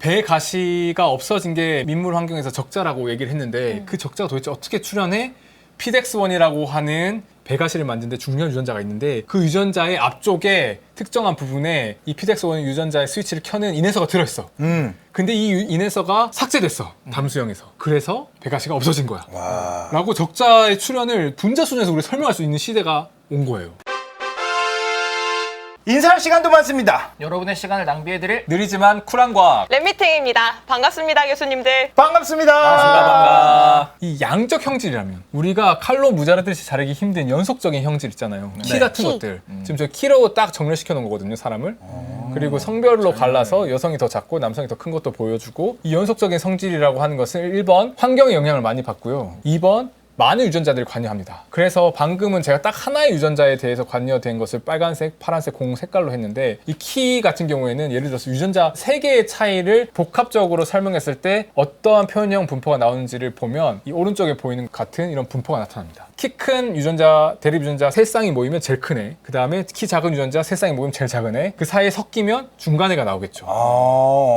배 가시가 없어진 게 민물 환경에서 적자라고 얘기를 했는데 그 적자가 도대체 어떻게 출현해? PDX1이라고 하는 배가시를 만드는데 중요한 유전자가 있는데 그 유전자의 앞쪽에 특정한 부분에 이 PDX1 유전자의 스위치를 켜는 인해서가 들어있어. 근데 이 인해서가 삭제됐어. 담수형에서. 그래서 배가시가 없어진 거야. 와. 라고 적자의 출현을 분자 수준에서 우리 설명할 수 있는 시대가 온 거예요. 인사할 시간도 많습니다. 여러분의 시간을 낭비해드릴 느리지만 쿨한 과학. 랩미팅입니다. 반갑습니다, 교수님들. 반갑습니다. 반갑습니다. 이 양적 형질이라면 우리가 칼로 무자르듯이 자르기 힘든 연속적인 형질 있잖아요. 키 네. 같은 것들. 지금 저 키로 딱 정렬시켜 놓은 거거든요, 사람을. 그리고 성별로 갈라서 여성이 더 작고 남성이 더 큰 것도 보여주고 이 연속적인 성질이라고 하는 것은 1번 환경의 영향을 많이 받고요. 2번 많은 유전자들이 관여합니다. 그래서 방금은 제가 딱 하나의 유전자에 대해서 관여된 것을 빨간색, 파란색, 공 색깔로 했는데 이 키 같은 경우에는 예를 들어서 유전자 3개의 차이를 복합적으로 설명했을 때 어떠한 표현형 분포가 나오는지를 보면 이 오른쪽에 보이는 것 같은 이런 분포가 나타납니다. 키 큰 유전자, 대립 유전자 3쌍이 모이면 제일 큰 애, 그 다음에 키 작은 유전자 3쌍이 모이면 제일 작은 애, 그 사이에 섞이면 중간 애가 나오겠죠.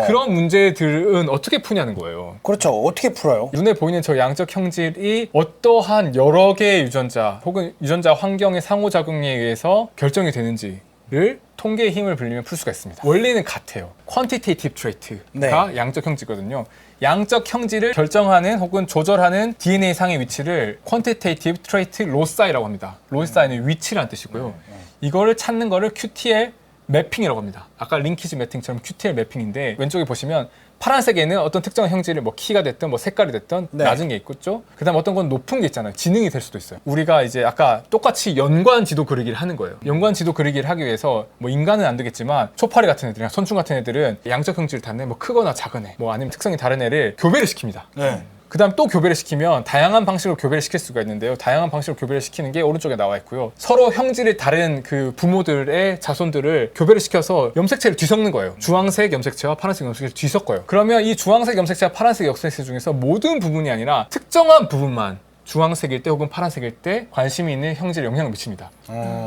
그런 문제들은 어떻게 푸냐는 거예요. 그렇죠. 어떻게 풀어요? 눈에 보이는 저 양적 형질이 어떠한 여러 개의 유전자 혹은 유전자 환경의 상호작용에 의해서 결정이 되는지를 통계의 힘을 빌리면 풀 수가 있습니다. 원리는 같아요. quantitative trait가 네. 양적 형질이거든요. 양적 형질을 결정하는 혹은 조절하는 DNA 상의 위치를 quantitative trait loci라고 합니다. loci는 위치라는 뜻이고요. 이거를 찾는 거를 QTL 매핑이라고 합니다. 아까 링키지 매핑처럼 QTL 매핑인데 왼쪽에 보시면 파란색에는 어떤 특정한 형질을 뭐 키가 됐든 뭐 색깔이 됐든 네. 낮은 게 있겠죠. 그다음 어떤 건 높은 게 있잖아요. 지능이 될 수도 있어요. 우리가 이제 아까 똑같이 연관 지도 그리기를 하는 거예요. 연관 지도 그리기를 하기 위해서 뭐 인간은 안 되겠지만 초파리 같은 애들이나 선충 같은 애들은 양적 형질을 닿는 뭐 크거나 작은 애, 뭐 아니면 특성이 다른 애를 교배를 시킵니다. 네. 그 다음 또 교배를 시키면 다양한 방식으로 교배를 시킬 수가 있는데요. 다양한 방식으로 교배를 시키는 게 오른쪽에 나와 있고요. 서로 형질이 다른 그 부모들의 자손들을 교배를 시켜서 염색체를 뒤섞는 거예요. 주황색 염색체와 파란색 염색체를 뒤섞어요. 그러면 이 주황색 염색체와 파란색 염색체 중에서 모든 부분이 아니라 특정한 부분만 주황색일 때 혹은 파란색일 때 관심이 있는 형질에 영향을 미칩니다.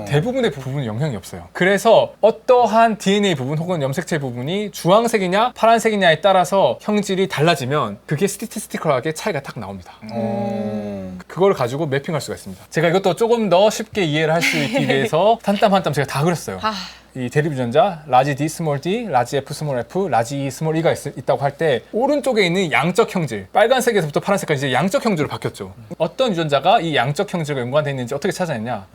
대부분의 부분은 영향이 없어요. 그래서 어떠한 DNA 부분 혹은 염색체 부분이 주황색이냐 파란색이냐에 따라서 형질이 달라지면 그게 스태티스티컬하게 차이가 딱 나옵니다. 그걸 가지고 매핑할 수가 있습니다. 제가 이것도 조금 더 쉽게 이해를 할 수 있기 위해서 한 땀 한 땀 제가 다 그렸어요. 이 대립 유전자 라지 D, 스몰 d, 라지 F, 스몰 f, 라지 E, 스몰 e가 있다고 할 때 오른쪽에 있는 양적 형질, 빨간색에서부터 파란색까지 이제 양적 형질로 바뀌었죠. 어떤 유전자가 이 양적 형질과 연관되어 있는지 어떻게 찾아냈냐?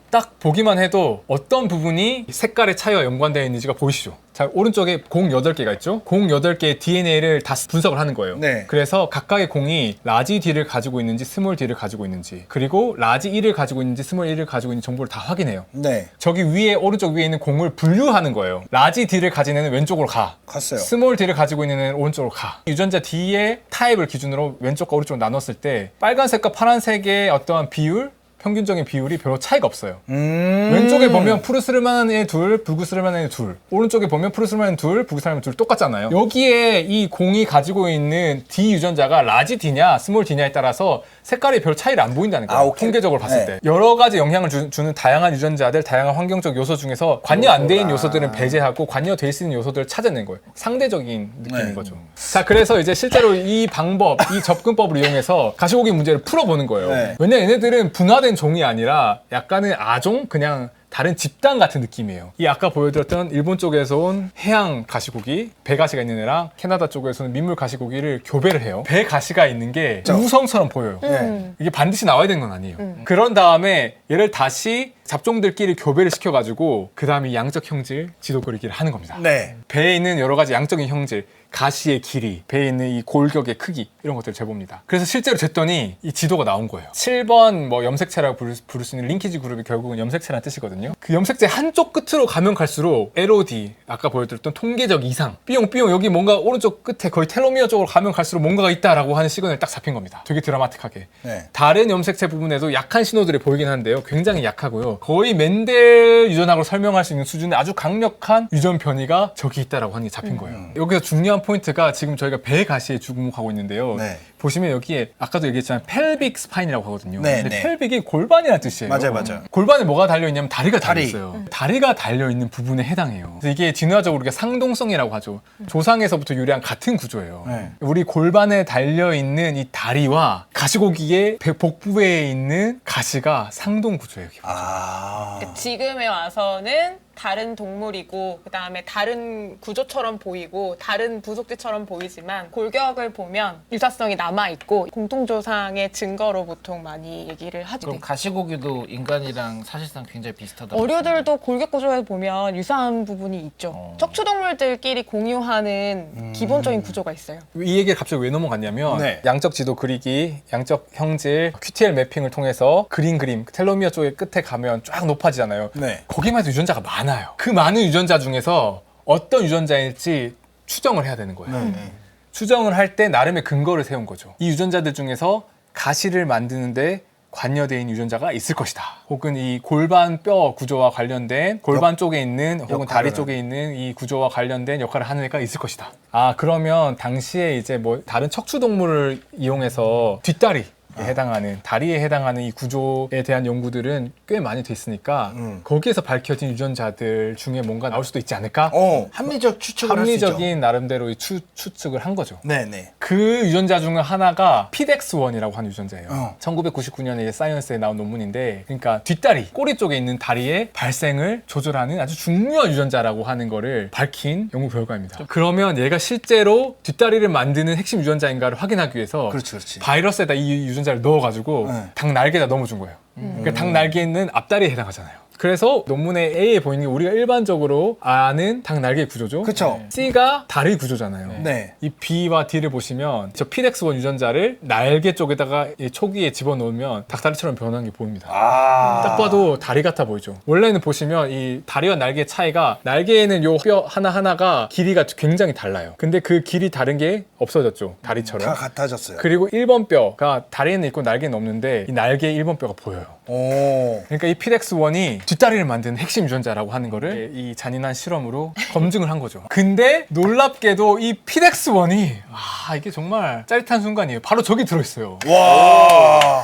딱 보기만 해도 어떤 부분이 색깔의 차이와 연관되어 있는지가 보이시죠? 자, 오른쪽에 공 8개가 있죠? 공 8개의 DNA를 다 분석을 하는 거예요. 네. 그래서 각각의 공이 라지 D를 가지고 있는지 스몰 D를 가지고 있는지 그리고 라지 E를 가지고 있는지 스몰 E를 가지고 있는 정보를 다 확인해요. 네. 저기 위에 오른쪽 위에 있는 공을 분류하는 거예요. 라지 D를 가진 애는 왼쪽으로 가. 갔어요. 스몰 D를 가지고 있는 애는 오른쪽으로 가. 유전자 D의 타입을 기준으로 왼쪽과 오른쪽으로 나눴을 때 빨간색과 파란색의 어떠한 비율, 평균적인 비율이 별로 차이가 없어요. 왼쪽에 보면 푸르스름한 애 둘, 붉으스름한 애 둘. 오른쪽에 보면 푸르스름한 애 둘, 붉으스름한 애 둘 똑같잖아요. 여기에 이 공이 가지고 있는 D 유전자가 라지 D냐, 스몰 D냐에 따라서 색깔이 별 차이를 안 보인다는 거예요. 오케이. 통계적으로 봤을 네. 때. 여러 가지 영향을 주는 다양한 유전자들, 다양한 환경적 요소 중에서 관여 안 돼 있는 요소들은 배제하고 관여돼 있는 요소들을 찾아낸 거예요. 상대적인 느낌인 네. 거죠. 자, 그래서 이제 실제로 이 방법, 이 접근법을 이용해서 가시고기 문제를 풀어보는 거예요. 네. 왜냐 얘네들은 분화된 종이 아니라 약간의 아종? 그냥 다른 집단 같은 느낌이에요. 이 아까 보여드렸던 일본 쪽에서 온 해양 가시고기, 배가시가 있는 애랑 캐나다 쪽에서는 민물 가시고기를 교배를 해요. 배가시가 있는 게 우성처럼 보여요. 네. 이게 반드시 나와야 되는 건 아니에요. 그런 다음에 얘를 다시 잡종들끼리 교배를 시켜가지고 그 다음에 이 양적 형질 지도 그리기를 하는 겁니다. 네. 배에 있는 여러 가지 양적인 형질, 가시의 길이, 배에 있는 이 골격의 크기 이런 것들을 재봅니다. 그래서 실제로 쟀더니 이 지도가 나온 거예요. 7번 뭐 염색체라고 부를 수 있는 링키지 그룹이 결국은 염색체라는 뜻이거든요. 그 염색체 한쪽 끝으로 가면 갈수록 LOD, 아까 보여드렸던 통계적 이상, 삐용삐용 여기 뭔가 오른쪽 끝에 거의 텔로미어 쪽으로 가면 갈수록 뭔가가 있다라고 하는 시그널이 딱 잡힌 겁니다. 되게 드라마틱하게. 네. 다른 염색체 부분에도 약한 신호들이 보이긴 한데요. 굉장히 약하고요. 있는데요. 거의 멘델 유전학으로 설명할 수 있는 수준의 아주 강력한 유전 변이가 저기 있다라고 하는 게 잡힌 거예요. 여기서 중요한 포인트가 지금 저희가 배 가시에 주목하고 있는데요. 네. 보시면 여기에 아까도 얘기했지만 펠빅 스파인이라고 하거든요. 네, 근데 네. 펠빅이 골반이라는 뜻이에요. 맞아요. 골반에 뭐가 달려있냐면 다리가 다리. 달려있어요. 다리가 달려있는 부분에 해당해요. 그래서 이게 진화적으로 우리가 상동성이라고 하죠. 조상에서부터 유래한 같은 구조예요. 네. 우리 골반에 달려있는 이 다리와 가시고기의 복부에 있는 가시가 상동 구조예요. 아. 지금에 와서는 다른 동물이고 그다음에 다른 구조처럼 보이고 다른 부속지처럼 보이지만 골격을 보면 유사성이 남아있고 공통조상의 증거로 보통 많이 얘기를 하게 그럼 돼요. 가시고기도 인간이랑 사실상 굉장히 비슷하다. 어류들도 골격 구조에 보면 유사한 부분이 있죠. 척추동물들끼리 공유하는 기본적인 구조가 있어요. 이 얘기를 갑자기 왜 넘어갔냐면 네. 양적 지도 그리기, 양적 형질, QTL 매핑을 통해서 그림 텔로미어 쪽의 끝에 가면 쫙 높아지잖아요. 네. 거기만 해도 유전자가 많아요. 그 많은 유전자 중에서 어떤 유전자일지 추정을 해야 되는 거예요. 네. 추정을 할 때 나름의 근거를 세운 거죠. 이 유전자들 중에서 가시를 만드는데 관여되어 있는 유전자가 있을 것이다. 혹은 이 골반 뼈 구조와 관련된 골반 쪽에 있는 혹은 다리 역할을 쪽에 있는 이 구조와 관련된 역할을 하는 애가 있을 것이다. 아, 그러면 당시에 이제 뭐 다른 척추 동물을 이용해서 뒷다리 해당하는 다리에 해당하는 이 구조에 대한 연구들은 꽤 많이 돼 있으니까 거기에서 밝혀진 유전자들 중에 뭔가 나올 수도 있지 않을까? 합리적 추측을 할 수 있죠. 합리적인 나름대로의 추측을 한 거죠. 네네. 그 유전자 중에 하나가 PDX1이라고 하는 유전자예요. 1999년에 사이언스에 나온 논문인데, 그러니까 뒷다리, 꼬리 쪽에 있는 다리의 발생을 조절하는 아주 중요한 유전자라고 하는 거를 밝힌 연구 결과입니다. 그러면 얘가 실제로 뒷다리를 만드는 핵심 유전자인가를 확인하기 위해서 그렇지. 바이러스에다 이 유전자를 넣어가지고 네. 닭 날개에다 넣어준 거예요. 그러니까 닭 날개는 앞다리에 해당하잖아요. 그래서 논문의 A에 보이는 게 우리가 일반적으로 아는 닭 날개 구조죠. 그쵸. C가 다리 구조잖아요. 네. 이 B와 D를 보시면 저 PDX1 유전자를 날개 쪽에다가 이 초기에 집어넣으면 닭다리처럼 변하는 게 보입니다. 딱 봐도 다리 같아 보이죠. 원래는 보시면 이 다리와 날개의 차이가, 날개에는 요 뼈 하나하나가 길이가 굉장히 달라요. 근데 그 길이 다른 게 없어졌죠. 다리처럼. 다 같아졌어요. 그리고 1번 뼈가 다리에는 있고 날개는 없는데 이 날개에 1번 뼈가 보여요. 오. 그러니까 이 PDX1이 뒷다리를 만드는 핵심 유전자라고 하는 거를 이 잔인한 실험으로 검증을 한 거죠. 근데 놀랍게도 이 PDX1이 이게 정말 짜릿한 순간이에요. 바로 저기 들어있어요. 와.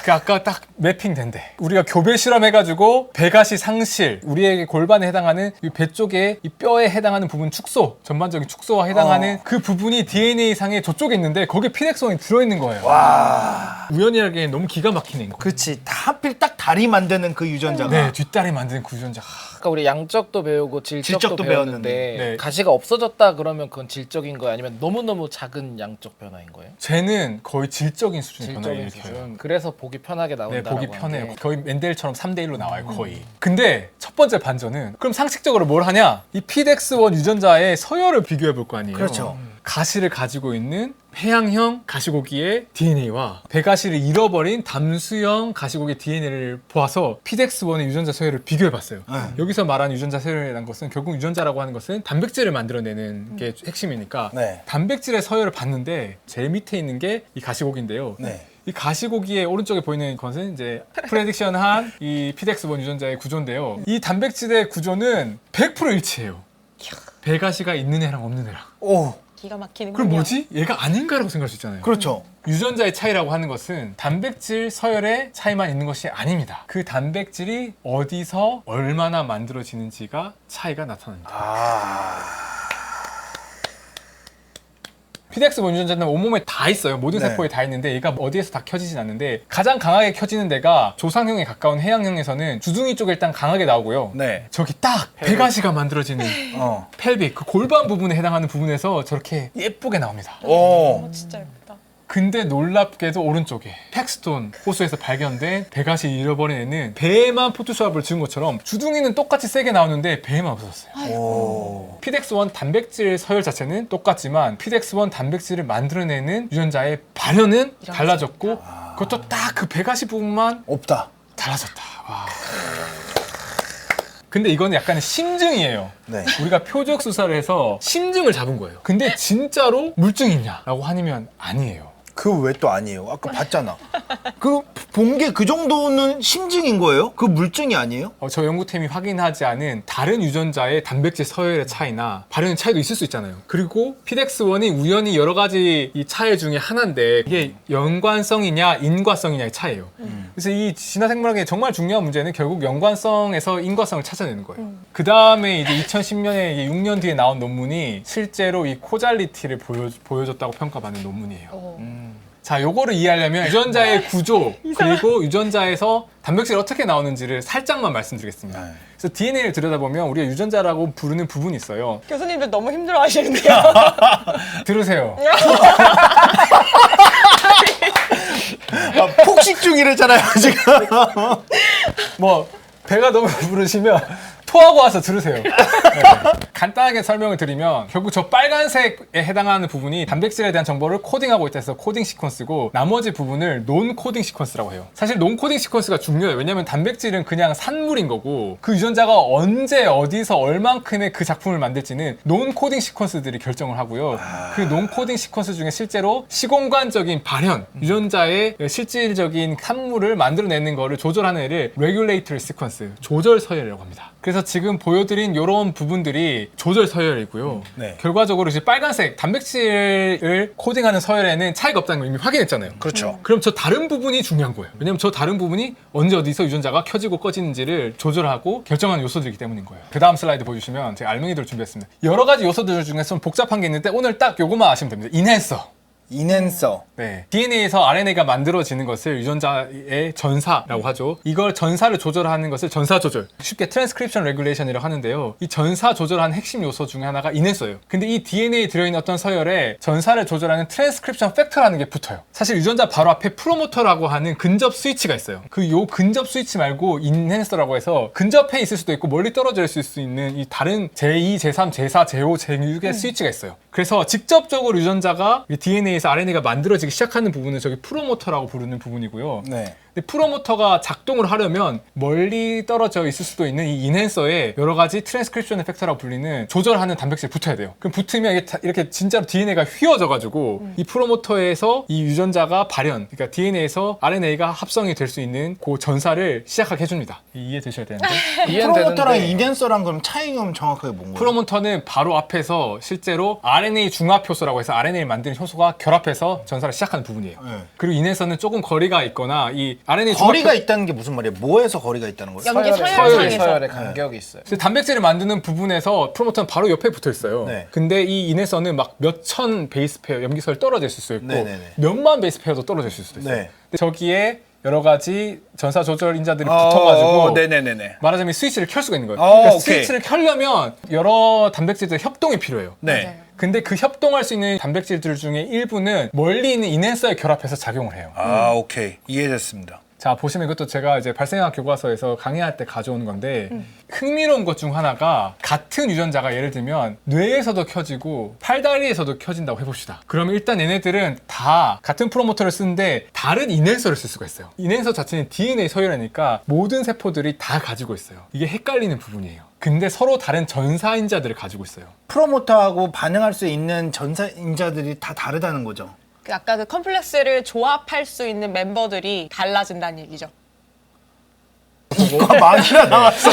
그 아까 딱 매핑된대. 우리가 교배 실험해가지고 배가시 상실, 우리에게 골반에 해당하는 이 배 쪽에 이 뼈에 해당하는 부분 축소, 전반적인 축소와 해당하는 그 부분이 DNA 상에 저쪽에 있는데 거기에 PDX1이 들어있는 거예요. 와. 우연이라기엔 너무 기가 막히네. 이거. 그치. 하필 딱 다리 만드는 그 유전자가. 네, 뒷다리 만드는 그 유전자. 아까 우리 양적도 배우고 질적도 질적도 배웠는데 배웠는데. 네. 가시가 없어졌다 그러면 그건 질적인 거예요? 아니면 너무너무 작은 양적 변화인 거예요? 쟤는 거의 질적인 수준의 변화를 질적인 일으켜요. 수준. 그래서 보기 편하게 네, 나온다라고 보기 편해요. 하는데. 거의 멘델처럼 3대1로 나와요, 거의. 근데 첫 번째 반전은 그럼 상식적으로 뭘 하냐? 이 PDX1 유전자의 서열을 비교해 볼 거 아니에요. 그렇죠. 가시를 가지고 있는 해양형 가시고기의 DNA와 배가시를 잃어버린 담수형 가시고기 DNA를 보아서 PDX1의 유전자 서열을 비교해 봤어요. 여기서 말하는 유전자 서열이라는 것은 결국 유전자라고 하는 것은 단백질을 만들어내는 게 핵심이니까 네. 단백질의 서열을 봤는데 제일 밑에 있는 게 이 가시고기인데요. 네. 이 가시고기의 오른쪽에 보이는 것은 이제 프레딕션한 이 PDX1 유전자의 구조인데요. 이 단백질의 구조는 100% 일치해요. 배가시가 있는 애랑 없는 애랑. 오. 기가 막히는 그럼 뭐지? 얘가 아닌가라고 생각할 수 있잖아요. 그렇죠. 유전자의 차이라고 하는 것은 단백질 서열의 차이만 있는 것이 아닙니다. 그 단백질이 어디서 얼마나 만들어지는지가 차이가 나타납니다. PDX1 유전자는 온몸에 다 있어요. 모든 네. 세포에 다 있는데 얘가 어디에서 다 켜지진 않는데 가장 강하게 켜지는 데가 조상형에 가까운 해양형에서는 주둥이 쪽에 일단 강하게 나오고요. 네. 저기 딱 배가시가 만들어지는 펠빅, 그 골반 부분에 해당하는 부분에서 저렇게 예쁘게 나옵니다. 오. 진짜 예쁘다. 근데 놀랍게도 오른쪽에 팩스톤 호수에서 발견된 배가시 잃어버린 애는 배에만 포토샵을 지은 것처럼 주둥이는 똑같이 세게 나오는데 배에만 없어졌어요. 오. PDX1 단백질 서열 자체는 똑같지만 PDX1 단백질을 만들어내는 유전자의 발현은 달라졌고 그것도 딱 그 배가시 부분만 없다. 달라졌다. 와. 근데 이건 약간의 심증이에요. 네. 우리가 표적 수사를 해서 심증을 잡은 거예요. 근데 진짜로 물증이 있냐라고 하면 아니에요. 그 왜 또 아니에요? 아까 봤잖아. 그 본 게 그 정도는 심증인 거예요? 그 물증이 아니에요? 저 연구팀이 확인하지 않은 다른 유전자의 단백질 서열의 차이나 발현의 차이도 있을 수 있잖아요. 그리고 PDX1이 우연히 여러 가지 이 차이 중에 하나인데 이게 연관성이냐 인과성이냐의 차이예요. 그래서 이 진화생물학의 정말 중요한 문제는 결국 연관성에서 인과성을 찾아내는 거예요. 그 다음에 이제 2010년에 6년 뒤에 나온 논문이 실제로 이 코잘리티를 보여줬다고 평가받는 논문이에요. 자, 요거를 이해하려면 유전자의 구조 그리고 유전자에서 단백질이 어떻게 나오는지를 살짝만 말씀드리겠습니다. 네. 그래서 DNA를 들여다보면 우리가 유전자라고 부르는 부분이 있어요. 교수님들 너무 힘들어 하시는데요. 들으세요. 폭식 중이래잖아요, 지금. 뭐 배가 너무 부르시면 토하고 와서 들으세요. 네. 간단하게 설명을 드리면 결국 저 빨간색에 해당하는 부분이 단백질에 대한 정보를 코딩하고 있다 해서 코딩 시퀀스고 나머지 부분을 논 코딩 시퀀스라고 해요. 사실 논 코딩 시퀀스가 중요해요. 왜냐면 단백질은 그냥 산물인 거고 그 유전자가 언제 어디서 얼만큼의 그 작품을 만들지는 논 코딩 시퀀스들이 결정을 하고요. 그 논 코딩 시퀀스 중에 실제로 시공간적인 발현, 유전자의 실질적인 산물을 만들어내는 거를 조절하는 애를 레귤레이터리 시퀀스, 조절 서열이라고 합니다. 그래서 지금 보여드린 이런 부분들이 조절 서열이고요. 네. 결과적으로 이제 빨간색 단백질을 코딩하는 서열에는 차이가 없다는 걸 이미 확인했잖아요. 그렇죠. 그럼 저 다른 부분이 중요한 거예요. 왜냐면 저 다른 부분이 언제 어디서 유전자가 켜지고 꺼지는지를 조절하고 결정하는 요소들이기 때문인 거예요. 그 다음 슬라이드 보여주시면 제가 알맹이들을 준비했습니다. 여러 가지 요소들 중에서 좀 복잡한 게 있는데 오늘 딱 요것만 아시면 됩니다. 인핸서. 인핸서. 네. DNA에서 RNA가 만들어지는 것을 유전자의 전사라고 하죠. 이걸 전사를 조절하는 것을 전사 조절. 쉽게 트랜스크립션 레귤레이션이라고 하는데요. 이 전사 조절하는 핵심 요소 중에 하나가 인핸서예요. 근데 이 DNA에 들어있는 어떤 서열에 전사를 조절하는 트랜스크립션 팩터라는 게 붙어요. 사실 유전자 바로 앞에 프로모터라고 하는 근접 스위치가 있어요. 그 요 근접 스위치 말고 인핸서라고 해서 근접해 있을 수도 있고 멀리 떨어져 있을 수 있는 이 다른 제2, 제3, 제4, 제5, 제6의 스위치가 있어요. 그래서 직접적으로 유전자가 DNA에서 RNA가 만들어지기 시작하는 부분은 저기 프로모터라고 부르는 부분이고요. 네. 근데 프로모터가 작동을 하려면 멀리 떨어져 있을 수도 있는 이 인핸서에 여러 가지 트랜스크립션 팩터라고 불리는 조절하는 단백질이 붙어야 돼요. 그럼 붙으면 이렇게 진짜로 DNA가 휘어져가지고 이 프로모터에서 이 유전자가 발현, 그러니까 DNA에서 RNA가 합성이 될 수 있는 그 전사를 시작하게 해줍니다. 이해되셔야 되는데. 프로모터랑 이해는 인핸서랑 그럼 차이가 정확하게 뭔가요? 프로모터는 바로 앞에서 실제로 RNA 중합 효소라고 해서 RNA를 만드는 효소가 결합해서 전사를 시작하는 부분이에요. 네. 그리고 인핸서는 조금 거리가 있거나 이 RNA 거리가 중합 있다는 게 무슨 말이에요? 뭐에서 거리가 있다는 거예요? 연기 서열에 서열상에서. 서열에 간격이 있어요. 그래서 단백질을 만드는 부분에서 프로모터는 바로 옆에 붙어 있어요. 네. 근데 이 인핸서는 막 몇천 베이스 페어 염기서열 떨어져 있을 수 있고 네네네. 몇만 베이스 페어도 떨어져 있을 수도 있어요. 네. 근데 저기에 여러 가지 전사 조절 인자들이 붙어가지고 네네네네. 말하자면 스위치를 켤 수가 있는 거예요. 어, 그러니까 오케이. 스위치를 켜려면 여러 단백질들의 협동이 필요해요. 네. 맞아요. 근데 그 협동할 수 있는 단백질들 중에 일부는 멀리 있는 인핸서에 결합해서 작용을 해요. 아, 오케이. 이해됐습니다. 자, 보시면 이것도 제가 이제 발생학 교과서에서 강의할 때 가져오는 건데 흥미로운 것 중 하나가 같은 유전자가 예를 들면 뇌에서도 켜지고 팔다리에서도 켜진다고 해봅시다. 그러면 일단 얘네들은 다 같은 프로모터를 쓰는데 다른 인핸서를 쓸 수가 있어요. 인핸서 자체는 DNA 서열이니까 모든 세포들이 다 가지고 있어요. 이게 헷갈리는 부분이에요. 근데 서로 다른 전사인자들을 가지고 있어요. 프로모터하고 반응할 수 있는 전사인자들이 다 다르다는 거죠. 그 아까 그 컴플렉스를 조합할 수 있는 member들이 달라진다는 얘기죠. 뭐가 많이나 나왔어.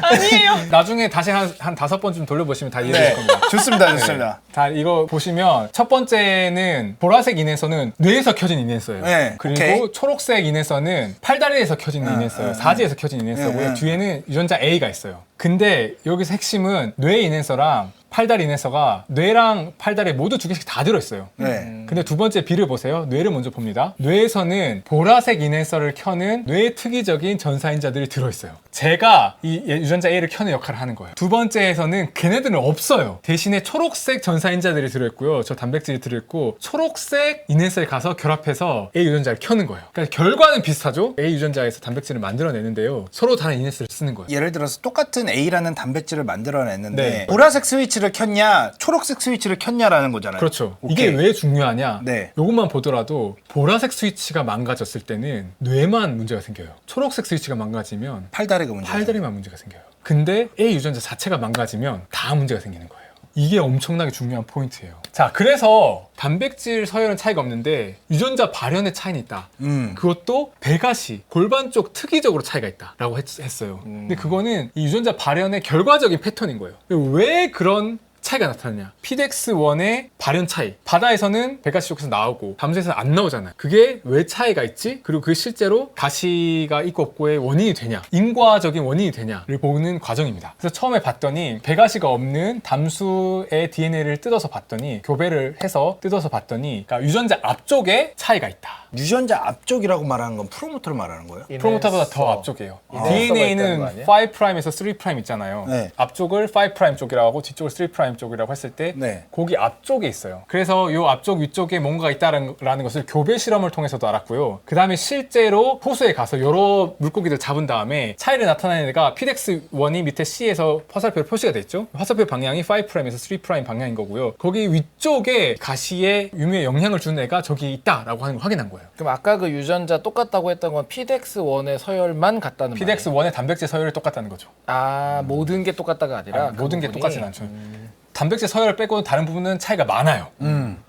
아니에요. 나중에 다시 한 5번쯤 돌려보시면 다 이해될 네. 겁니다. 좋습니다. 좋습니다. 자, 이거 보시면 첫 번째는 보라색 인핸서는 뇌에서 켜진 인핸서예요. 네, 그리고 오케이. 초록색 인핸서는 팔다리에서 켜진 인핸서예요. 사지에서 켜진 인핸서고요. 뒤에는 유전자 A가 있어요. 근데 여기서 핵심은 뇌 인핸서랑 팔다리 인핸서가 뇌랑 팔다리에 모두 2개씩 다 들어있어요. 네. 근데 두 번째 B를 보세요. 뇌를 먼저 봅니다. 뇌에서는 보라색 인핸서를 켜는 뇌의 특이적인 전사인자들이 들어있어요. 제가 이 유전자 A를 켜는 역할을 하는 거예요. 두 번째에서는 걔네들은 없어요. 대신에 초록색 전사인자들이 들어있고요. 저 단백질이 들어있고 초록색 인핸서에 가서 결합해서 A 유전자를 켜는 거예요. 그러니까 결과는 비슷하죠. A 유전자에서 단백질을 만들어내는데요. 서로 다른 인핸서를 쓰는 거예요. 예를 들어서 똑같은 A라는 단백질을 만들어냈는데 네. 보라색 스위치를 켰냐 초록색 스위치를 켰냐라는 거잖아요. 그렇죠. 오케이. 이게 왜 중요하냐? 네. 이것만 보더라도 보라색 스위치가 망가졌을 때는 뇌만 문제가 생겨요. 초록색 스위치가 망가지면 팔다리가 문제죠. 팔다리만 문제가 생겨요. 근데 A 유전자 자체가 망가지면 다 문제가 생기는 거예요. 이게 엄청나게 중요한 포인트예요. 자, 그래서 단백질 서열은 차이가 없는데 유전자 발현의 차이는 있다. 그것도 배가시, 골반 쪽 특이적으로 차이가 있다라고 했어요. 근데 그거는 이 유전자 발현의 결과적인 패턴인 거예요. 왜 그런 차이가 나타나냐? 피덱스1의 발현 차이. 바다에서는 배가시 쪽에서 나오고 담수에서는 안 나오잖아요. 그게 왜 차이가 있지? 그리고 그게 실제로 가시가 있고 없고의 원인이 되냐? 인과적인 원인이 되냐를 보는 과정입니다. 그래서 처음에 봤더니 배가시가 없는 담수의 DNA를 뜯어서 봤더니 교배를 해서 뜯어서 봤더니 그러니까 유전자 앞쪽에 차이가 있다. 유전자 앞쪽이라고 말하는 건 프로모터를 말하는 거예요? 프로모터보다 더 앞쪽이에요. 이네서가 있다는 거 DNA는 아니에요? 5'에서 3' 있잖아요. 네. 앞쪽을 5' 쪽이라고 하고 뒤쪽을 3' 쪽이라고 했을 때 네. 거기 앞쪽에 있어요. 그래서 이 앞쪽 위쪽에 뭔가가 있다라는 것을 교배 실험을 통해서도 알았고요. 그 다음에 실제로 호수에 가서 여러 물고기들 잡은 다음에 차이를 나타내는 애가 피덱스1이 밑에 C에서 화살표로 표시가 돼 있죠. 화살표 방향이 5'에서 3' 방향인 거고요. 거기 위쪽에 가시에 유무에 영향을 주는 애가 저기 있다라고 하는 걸 확인한 거예요. 그럼 아까 그 유전자 똑같다고 했던 건 피덱스1의 서열만 같다는 말이에요? 피덱스1의 단백질 서열이 똑같다는 거죠. 아, 모든 게 똑같다가 아니라 그 모든 게 부분이? 똑같진 않죠. 단백질 서열을 빼고는 다른 부분은 차이가 많아요.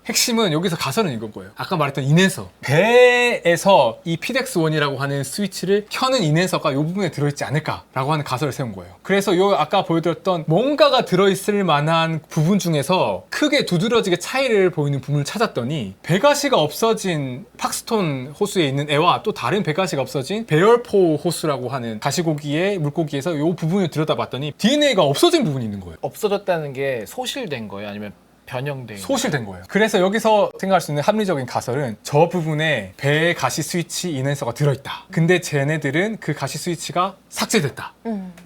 핵심은 여기서 가서는 이건 거예요. 아까 말했던 인해서. 배에서 이 피덱스1이라고 하는 스위치를 켜는 인해서가 이 부분에 들어있지 않을까라고 하는 가설을 세운 거예요. 그래서 요 아까 보여드렸던 뭔가가 들어있을 만한 부분 중에서 크게 두드러지게 차이를 보이는 부분을 찾았더니 배가시가 없어진 팍스톤 호수에 있는 애와 또 다른 배가시가 없어진 베얼포 호수라고 하는 가시고기의 물고기에서 이 부분을 들여다봤더니 DNA가 없어진 부분이 있는 거예요. 없어졌다는 게 소실된 거예요? 아니면 변형된 거예요? 소실된 거예요. 그래서 여기서 생각할 수 있는 합리적인 가설은 저 부분에 배의 가시 스위치 인해서가 들어있다. 근데 쟤네들은 그 가시 스위치가 삭제됐다.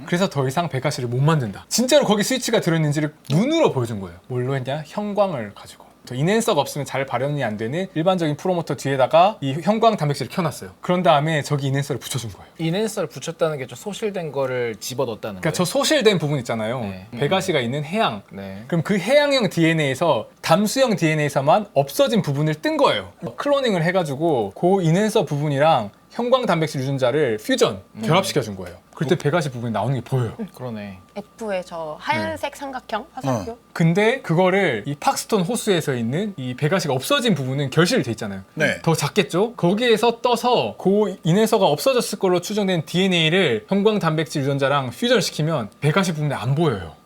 그래서 더 이상 배가시를 못 만든다. 진짜로 거기 스위치가 들어있는지를 눈으로 보여준 거예요. 뭘로 했냐? 형광을 가지고. 인핸서가 없으면 잘 발현이 안 되는 일반적인 프로모터 뒤에다가 이 형광 단백질을 켜놨어요. 그런 다음에 저기 인핸서를 붙여준 거예요. 인핸서를 붙였다는 게 저 소실된 거를 집어넣었다는 그러니까 거예요? 저 소실된 부분 있잖아요. 네. 배가시가 있는 해양. 네. 그럼 그 해양형 DNA에서 담수형 DNA에서만 없어진 부분을 뜬 거예요. 클로닝을 해가지고 그 인핸서 부분이랑 형광 단백질 유전자를 퓨전, 결합시켜준 거예요. 그때 배가시 부분이 나오는 게 보여요. 그러네. F의 저 하얀색 삼각형 화살표. 근데 그거를 이 팍스톤 호수에서 있는 이 배가시가 없어진 부분은 결실이 돼 있잖아요. 네. 더 작겠죠? 거기에서 떠서 그 인해서가 없어졌을 걸로 추정된 DNA를 형광 단백질 유전자랑 퓨전시키면 배가시 부분이 안 보여요.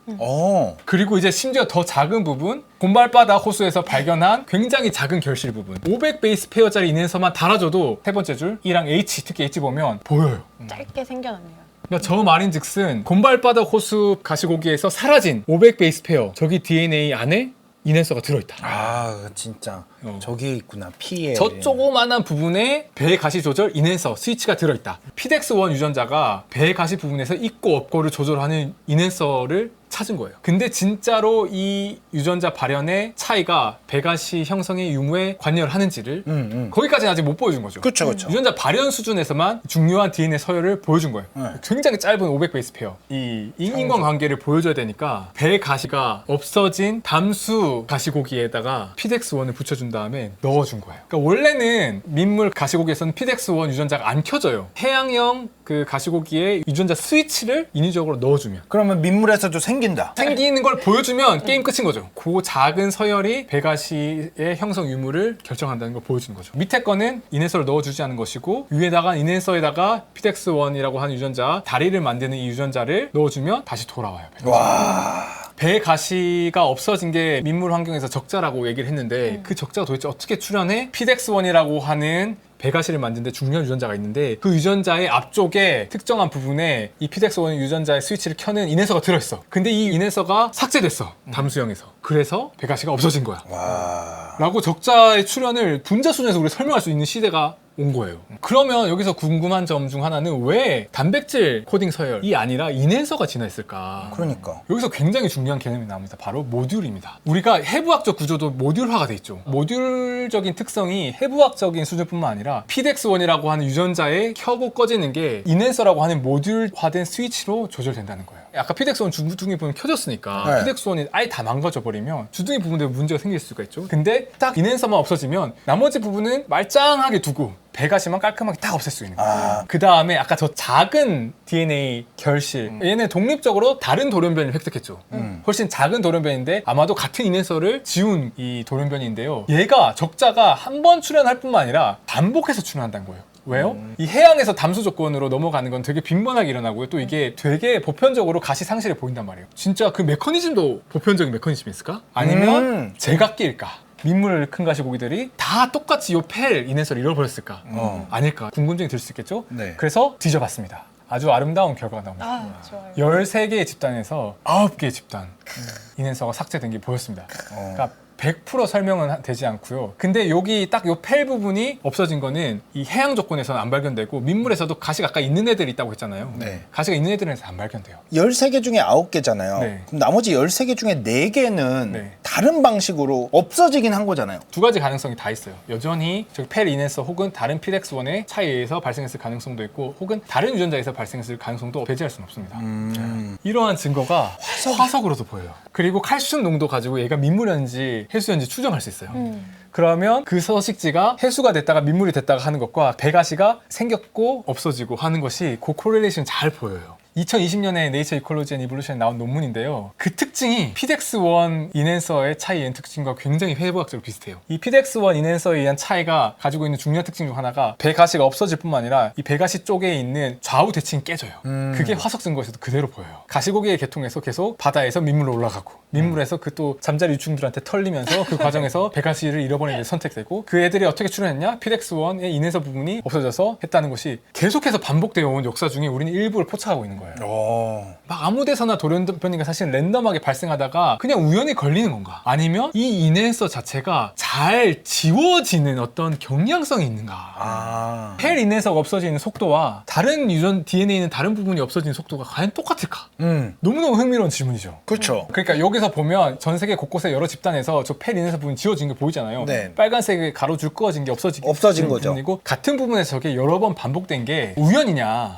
그리고 이제 심지어 더 작은 부분, 곰발바닥 호수에서 발견한 굉장히 작은 결실 부분, 500 베이스 페어짜리 인해서만 달아줘도 세 번째 줄 E랑 H, 특히 H 보면 보여요. 짧게 생겨났네요. 그러니까 저 말인즉슨 곰발바닥 호수 가시고기에서 사라진 500 베이스 페어, 저기 DNA 안에 인핸서가 들어있다. 아 진짜 저기에 있구나. P에 저 조그만한 부분에 배 가시 조절 인핸서 스위치가 들어있다. 피덱스1 유전자가 배 가시 부분에서 있고 없고를 조절하는 인핸서를 찾은 거예요. 근데 진짜로 이 유전자 발현의 차이가 배가시 형성의 유무에 관여를 하는지를 거기까지는 아직 못 보여준 거죠. 그렇죠, 그렇죠. 유전자 발현 수준에서만 중요한 DNA 서열을 보여준 거예요. 네. 굉장히 짧은 500 베이스 페어. 이 인과관계를 보여줘야 되니까 배 가시가 없어진 담수 가시고기에다가 피덱스1을 붙여준 다음에 넣어준 거예요. 그러니까 원래는 민물 가시고기에서는 피덱스1 유전자가 안 켜져요. 해양형 그 가시고기에 유전자 스위치를 인위적으로 넣어주면. 그러면 민물에서도 생긴다. 생기는 걸 보여주면 게임 끝인 거죠. 그 작은 서열이 배가시의 형성 유무를 결정한다는 걸 보여주는 거죠. 밑에 거는 인핸서를 넣어주지 않은 것이고 위에다가 인핸서에다가 피덱스1이라고 하는 유전자, 다리를 만드는 이 유전자를 넣어주면 다시 돌아와요. 와. 배 가시가 없어진 게 민물 환경에서 적자라고 얘기를 했는데 그 적자가 도대체 어떻게 출현해? 피덱스1이라고 하는 배가시를 만드는데 중요한 유전자가 있는데 그 유전자의 앞쪽에 특정한 부분에 이 피덱스1 유전자의 스위치를 켜는 인핸서가 들어있어. 근데 이 인핸서가 삭제됐어. 담수형에서. 그래서 배가시가 없어진 거야. 와. 라고 적자의 출현을 분자순에서 우리 설명할 수 있는 시대가 온 거예요. 그러면 여기서 궁금한 점 중 하나는 왜 단백질 코딩 서열이 아니라 인핸서가 진화했을까? 그러니까. 여기서 굉장히 중요한 개념이 나옵니다. 바로 모듈입니다. 우리가 해부학적 구조도 모듈화가 돼 있죠. 모듈적인 특성이 해부학적인 수준뿐만 아니라 피덱스1이라고 하는 유전자에 켜고 꺼지는 게 인핸서라고 하는 모듈화된 스위치로 조절된다는 거예요. 아까 피덱스원 주둥이 부분 켜졌으니까 네. 피덱스원이 아예 다 망가져 버리면 주둥이 부분에 문제가 생길 수가 있죠. 근데 딱 인앤서만 없어지면 나머지 부분은 말짱하게 두고 배가시만 깔끔하게 딱 없앨 수 있는 거예요. 그 다음에 아까 저 작은 DNA 결실 얘는 독립적으로 다른 돌연변이를 획득했죠. 훨씬 작은 돌연변인데 아마도 같은 인앤서를 지운 이 돌연변이인데요. 얘가 적자가 한 번 출현할 뿐만 아니라 반복해서 출현한다는 거예요. 왜요? 이 해양에서 담수 조건으로 넘어가는 건 되게 빈번하게 일어나고요. 또 이게 되게 보편적으로 가시 상실이 보인단 말이에요. 진짜 그 메커니즘도 보편적인 메커니즘이 있을까? 아니면 제각기일까? 민물 큰 가시고기들이 다 똑같이 요 펠 인앤서를 잃어버렸을까? 아닐까? 궁금증이 들 수 있겠죠? 네. 그래서 뒤져봤습니다. 아주 아름다운 결과가 나옵니다. 아, 좋아요. 13개의 집단에서 9개의 집단 인앤서가 삭제된 게 보였습니다. 그러니까 100% 설명은 되지 않고요. 근데 여기 딱 요 펠 부분이 없어진 거는 이 해양 조건에서는 안 발견되고 민물에서도 가시가 아까 있는 애들이 있다고 했잖아요. 네. 가시가 있는 애들에서 안 발견돼요. 13개 중에 9개잖아요. 네. 그럼 나머지 13개 중에 4개는 네. 다른 방식으로 없어지긴 한 거잖아요. 두 가지 가능성이 다 있어요. 여전히 저기 펠 인앤서 혹은 다른 피덱스원의 차이에 의해서 발생했을 가능성도 있고 혹은 다른 유전자에서 발생했을 가능성도 배제할 수는 없습니다. 이러한 증거가 화석으로도 보여요. 그리고 칼슘 농도 가지고 얘가 민물이었는지 해수였는지 추정할 수 있어요. 그러면 그 서식지가 해수가 됐다가 민물이 됐다가 하는 것과 배가시가 생겼고 없어지고 하는 것이 그 코렐레이션 잘 보여요. 2020년에 네이처 이콜로지 앤 이볼루션에 나온 논문인데요. 그 특징이 피덱스1 인앤서의 차이의 특징과 굉장히 회의부학적으로 비슷해요. 이 피덱스1 인앤서에 의한 차이가 가지고 있는 중요한 특징 중 하나가 배가시가 없어질 뿐만 아니라 이 배가시 쪽에 있는 좌우 대칭이 깨져요. 그게 화석 증거에서도 그대로 보여요. 가시고기의 계통에서 계속 바다에서 민물로 올라가고 민물에서 그 또 잠자리 유충들한테 털리면서 그 과정에서 배가시를 잃어버리는 게 선택되고 그 애들이 어떻게 출현했냐? 피덱스1의 인앤서 부분이 없어져서 했다는 것이 계속해서 반복되어 온 역사 중에 우리는 일부를 포착하고 있는 거예요. 막 아무 데서나 돌연변이가 사실 랜덤하게 발생하다가 그냥 우연히 걸리는 건가? 아니면 이 인앤서 자체가 잘 지워지는 어떤 경향성이 있는가? 펠 인앤서가 없어지는 속도와 다른 유전 DNA는 다른 부분이 없어지는 속도가 과연 똑같을까? 너무너무 흥미로운 질문이죠. 그렇죠. 그러니까 여기서 보면 전 세계 곳곳에 여러 집단에서 저 펠 인앤서 부분 지워진 게 보이잖아요. 네. 빨간색의 가로줄 그어진 게 없어진 거죠. 부분이고 같은 부분에서 저게 여러 번 반복된 게 우연이냐?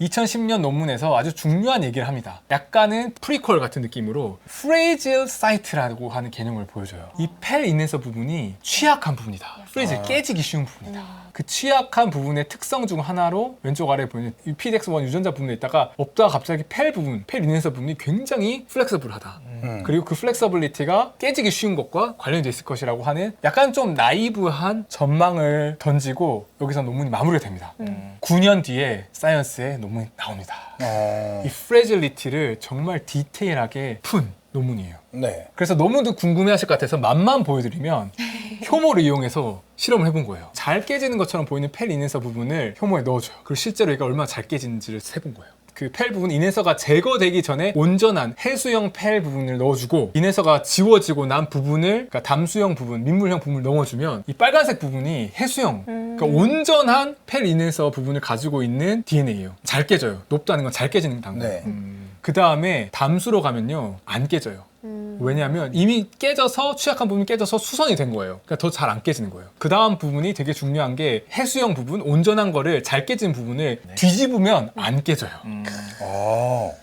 2010년 논문에서 아주 중요한 얘기를 합니다. 약간은 프리퀄 같은 느낌으로 프레이질 사이트라고 하는 개념을 보여줘요. 이 펠 인앤서 부분이 취약한 부분이다. 프레이질 깨지기 쉬운 부분이다. 그 취약한 부분의 특성 중 하나로 왼쪽 아래에 보이는 이 PDX1 유전자 부분에 있다가 없다가 갑자기 펠 부분, 펠 인앤서 부분이 굉장히 플렉서블하다. 그리고 그 플렉서블리티가 깨지기 쉬운 것과 관련이 돼 있을 것이라고 하는 약간 좀 나이브한 전망을 던지고 여기서 논문이 마무리가 됩니다. 9년 뒤에 사이언스에 논문이 나옵니다. 이 프레질리티를 정말 디테일하게 푼 논문이에요. 네. 그래서 너무도 궁금해하실 것 같아서 맛만 보여드리면 효모를 이용해서 실험을 해본 거예요. 잘 깨지는 것처럼 보이는 펠 인앤서 부분을 효모에 넣어줘요. 그리고 실제로 얘가 얼마나 잘 깨지는지를 세본 거예요. 그 펠 부분 인앤서가 제거되기 전에 온전한 해수형 펠 부분을 넣어주고 인앤서가 지워지고 난 부분을 그러니까 담수형 부분, 민물형 부분을 넣어주면 이 빨간색 부분이 해수형 그러니까 온전한 펠 인앤서 부분을 가지고 있는 DNA예요. 잘 깨져요. 높다는 건 잘 깨지는 단계. 네. 그 다음에 담수로 가면요 안 깨져요. 왜냐하면 이미 깨져서 취약한 부분이 깨져서 수선이 된 거예요. 그러니까 더 잘 안 깨지는 거예요. 그 다음 부분이 되게 중요한 게 해수형 부분, 온전한 거를 잘 깨진 부분을 뒤집으면 안 깨져요.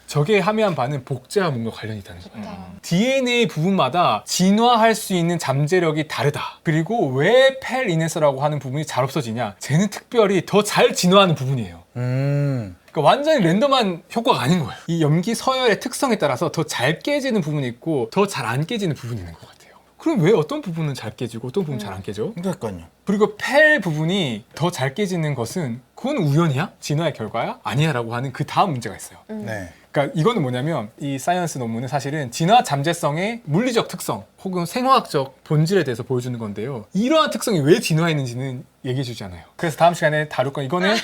저게 함의한 바는 복제와 뭔가 관련이 있다는 거예요. DNA 부분마다 진화할 수 있는 잠재력이 다르다. 그리고 왜 펠 인앤서라고 하는 부분이 잘 없어지냐? 쟤는 특별히 더 잘 진화하는 부분이에요. 그러니까 완전히 랜덤한 효과가 아닌 거예요. 이 염기 서열의 특성에 따라서 더 잘 깨지는 부분이 있고 더 잘 안 깨지는 부분이 있는 것 같아요. 그럼 왜 어떤 부분은 잘 깨지고 어떤 부분은 잘 안 깨져? 그러니까요. 그리고 펠 부분이 더 잘 깨지는 것은 그건 우연이야? 진화의 결과야? 아니야? 라고 하는 그 다음 문제가 있어요. 네. 그러니까 이거는 뭐냐면 이 사이언스 논문은 사실은 진화 잠재성의 물리적 특성 혹은 생화학적 본질에 대해서 보여주는 건데요. 이러한 특성이 왜 진화했는지는 얘기해 주지 않아요. 그래서 다음 시간에 다룰 건 이거는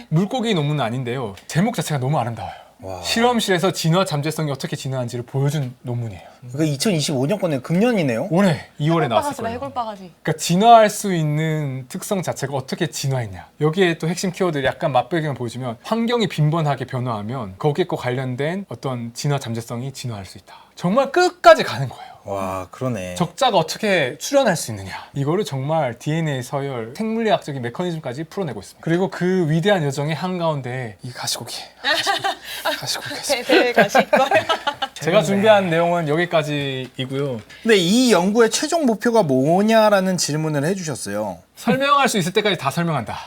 물고기 논문은 아닌데요. 제목 자체가 너무 아름다워요. 와. 실험실에서 진화 잠재성이 어떻게 진화하는지를 보여준 논문이에요. 이거 2025년 거네. 금년이네요. 올해 2월에 나왔을 해골바가지다 거예요. 해골바가지. 그러니까 진화할 수 있는 특성 자체가 어떻게 진화했냐. 여기에 또 핵심 키워드 약간 맛배기만 보여주면 환경이 빈번하게 변화하면 거기에 거 관련된 어떤 진화 잠재성이 진화할 수 있다. 정말 끝까지 가는 거예요. 와 그러네. 적자가 어떻게 출현할 수 있느냐, 이거를 정말 DNA 서열, 생물리학적인 메커니즘까지 풀어내고 있습니다. 그리고 그 위대한 여정의 한가운데 이 가시고기 있습니다. 배에 가실 거예요. 제가 준비한 내용은 여기까지이고요. 근데 이 연구의 최종 목표가 뭐냐라는 질문을 해주셨어요. 설명할 수 있을 때까지 다 설명한다.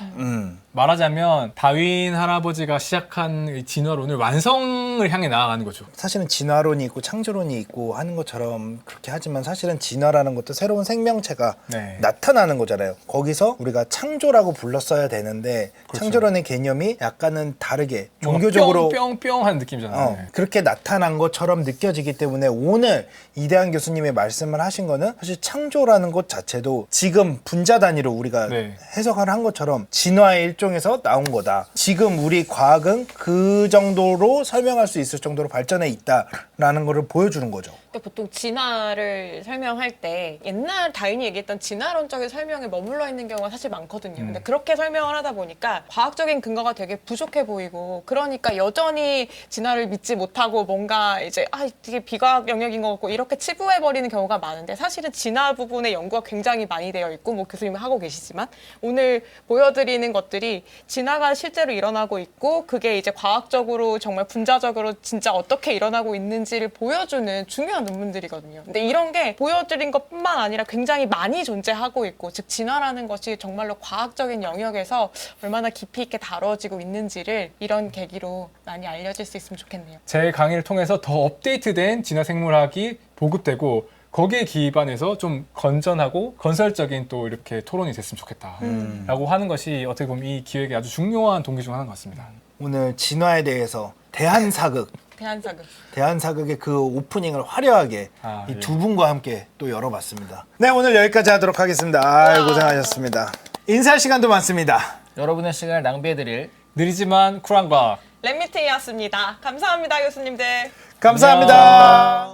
말하자면 다윈 할아버지가 시작한 이 진화론을 완성을 향해 나아가는 거죠. 사실은 진화론이 있고 창조론이 있고 하는 것처럼 그렇게 하지만 사실은 진화라는 것도 새로운 생명체가 네. 나타나는 거잖아요. 거기서 우리가 창조라고 불렀어야 되는데 그렇죠. 창조론의 개념이 약간은 다르게 종교적으로 뿅뿅뿅한 느낌이잖아요. 네. 그렇게 나타난 것처럼 느껴지기 때문에 오늘 이대한 교수님의 말씀을 하신 거는 사실 창조라는 것 자체도 지금 분자 단위로 우리가 네. 해석을 한 것처럼 진화의 일종에서 나온 거다. 지금 우리 과학은 그 정도로 설명할 수 있을 정도로 발전해 있다라는 거를 보여주는 거죠. 근데 보통 진화를 설명할 때 옛날 다윈이 얘기했던 진화론적인 설명에 머물러 있는 경우가 사실 많거든요. 근데 그렇게 설명을 하다 보니까 과학적인 근거가 되게 부족해 보이고, 그러니까 여전히 진화를 믿지 못하고 뭔가 이제 되게 비과학 영역인 것 같고 이렇게 치부해 버리는 경우가 많은데, 사실은 진화 부분의 연구가 굉장히 많이 되어 있고 뭐 교수님 하고 계시지만 오늘 보여드리는 것들이 진화가 실제로 일어나고 있고 그게 이제 과학적으로 정말 분자적으로 진짜 어떻게 일어나고 있는지를 보여주는 중요한 논문들이거든요. 근데 이런 게 보여드린 것뿐만 아니라 굉장히 많이 존재하고 있고, 즉 진화라는 것이 정말로 과학적인 영역에서 얼마나 깊이 있게 다뤄지고 있는지를 이런 계기로 많이 알려질 수 있으면 좋겠네요. 제 강의를 통해서 더 업데이트된 진화 생물학이 보급되고 거기에 기반해서 좀 건전하고 건설적인 또 이렇게 토론이 됐으면 좋겠다라고 하는 것이 어떻게 보면 이 기획의 아주 중요한 동기 중 하나인 것 같습니다. 오늘 진화에 대해서 대한사극 대한사극의 그 오프닝을 화려하게 이 두 분과 함께 또 열어봤습니다. 네, 오늘 여기까지 하도록 하겠습니다. 아유, 고생하셨습니다. 인사할 시간도 많습니다. 여러분의 시간을 낭비해드릴 느리지만 쿨한 과학. 랩미팅이었습니다. 감사합니다, 교수님들. 감사합니다.